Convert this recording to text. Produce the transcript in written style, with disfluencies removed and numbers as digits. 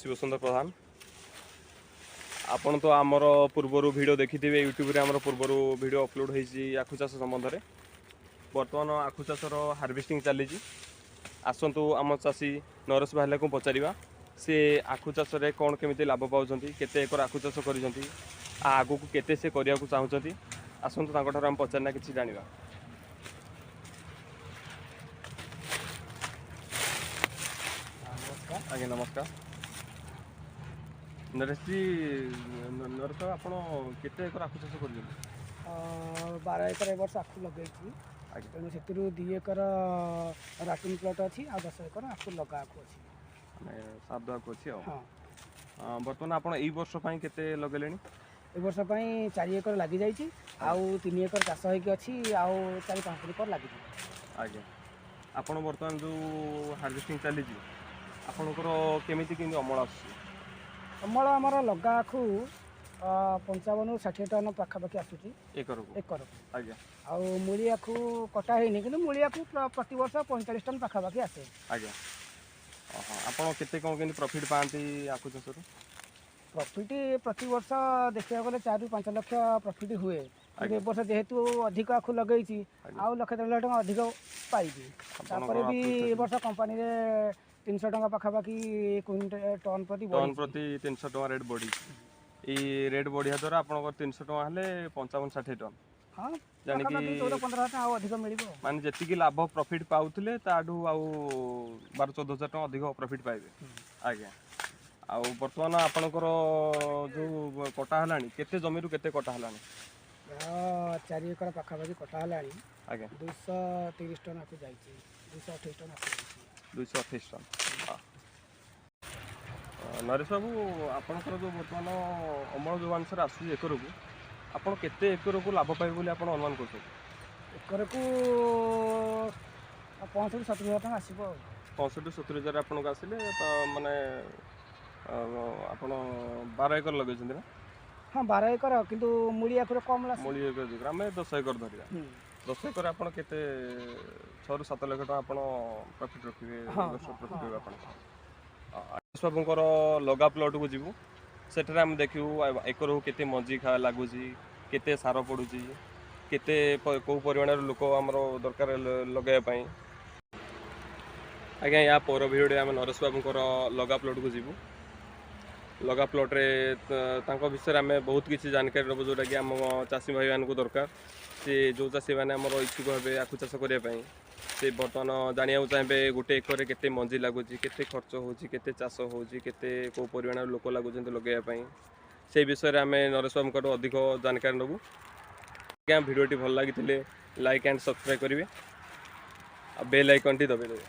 शिवसुंदर प्रधान। आपण तो आमर पूर्वर वीडियो देखिथिबे यूट्यूब रे आमर पूर्वर वीडियो अपलोड होईची आखु चाष संबंध रे। वर्तमान आखु चाषर हार्वेस्टिंग चली। आसतु आम चाषी नरेश भाई को पचारिबा से आखु चाष रे कोन केमिति लाभ पाउछंती, केते एकर आखु चाष करिसंती, आगु को केते से करिया को चाहुछंती। आसतु तांको ठार हम पचारना किछि जानिबा। आगे नमस्कार नरेश जी। नरेश साहब आपण केते एकर आखु चाष कर 12 एकर ए वर्ष आखु लगे तेणु से 2 एकर राटुन प्लट अच्छी आ 10 एकर आखु लगा आखु अच्छी सात आखु अच्छी। बर्तमान आपण एई वर्ष पई केते लगेलेनी? ए वर्ष पई 4 एकर लागि जाईची आउ 3 एकर चाष होई अछि आउ 4-5 एकर लागि जाई। आगे आपण बर्तमान जो हार्वेस्टिंग चली आपणकर केमिति किंतु अमल आसुची? अमल आमर लगा आखु 55-60 टन पाखापाखि आसुची एकर। आज्ञा आउ मूली आखु कटा हैनी कि मूली आखु प्रति वर्ष 45 टन पाखापाखि आसे। आज्ञा आपण केते कोन केंति प्रॉफिट पांती आखु चाषर? प्रॉफिट प्रति वर्ष देखिया गले 4-5 लाख प्रॉफिट हुए। ए वर्ष जेहेतु अधिक आखु लगेची आउ लाख 1.5 लाख अधिक पाइबी। तापर भी ए वर्ष कंपनी रे 300 टका पाखापाखि टन प्रति 300 टका रेट बढ़ी। ई रेट बढ़िया द्वारा आपन 300 टका हेले 55-60 टन। हाँ जानि कि 14-15 टका आउ अधिक मिलिबो। माने जेतिकी लाभ प्रॉफिट पाउथिले ताडू आउ 12-14 टका अधिक प्रॉफिट पाइबे। आज्ञा आउ वर्तमान आपनकर जो कटा हलानी केते जमीरु केते कटा हलानी? 4 एकर पाखापाखि कटा हलानी। आज्ञा 230 टन आखु जाईची 228 टन आखु जाईची 228 टन। नरेश बाबू आपनकर जो वर्तमान अमल जो अनुसार आसु एकर को आपण केते एकर को लाभ पाइबे बोली आपण अनुमान करछो? एकर को 65-70 हजार टका आसीबो। 65-70 हजार आपन को आसिले तो माने आपण 12 एकर लगै छथि ना? हाँ 12 एकर किंतु मूली आखुर कम लास। मूली एकर दिग्रा हमें 10 एकर धरिया। 10 एकर आपन केते 6-7 लाख टका आपन प्रॉफिट रखिबे। वर्ष प्रॉफिट होबा आपन सबंकर लगा प्लॉट को जीवु सेठरे हम देखिउ एकर केते मंजी खा लागुची, केते सार पडुची, केते को परिमाण लोक हमर दरकार लगाय पई। आज्ञा या पर वीडियो हम नरेश बाबूकर लगा प्लॉट को जीवु। लगा प्लॉट रे तांको विषय आम बहुत किसी जानकारी नबु जोटा कि आम चाषी भाई मान को दरकार। से जो चाषी मैंने आम इच्छुक हे आखु चाष करने से बर्तमान जाना चाहिए गोटे एकर केते मंजी लगुच, केते खर्च होची, केते चाष होची, केते को परिमाण लोक लगुचंत लगाइबा से विषय आम नरेश बाबूकर अधिक जानकारी नबु। क्या वीडियोटी भल लगी लाइक एंड सब्सक्राइब करेंगे, बेल आइकन टी दबाई देवे।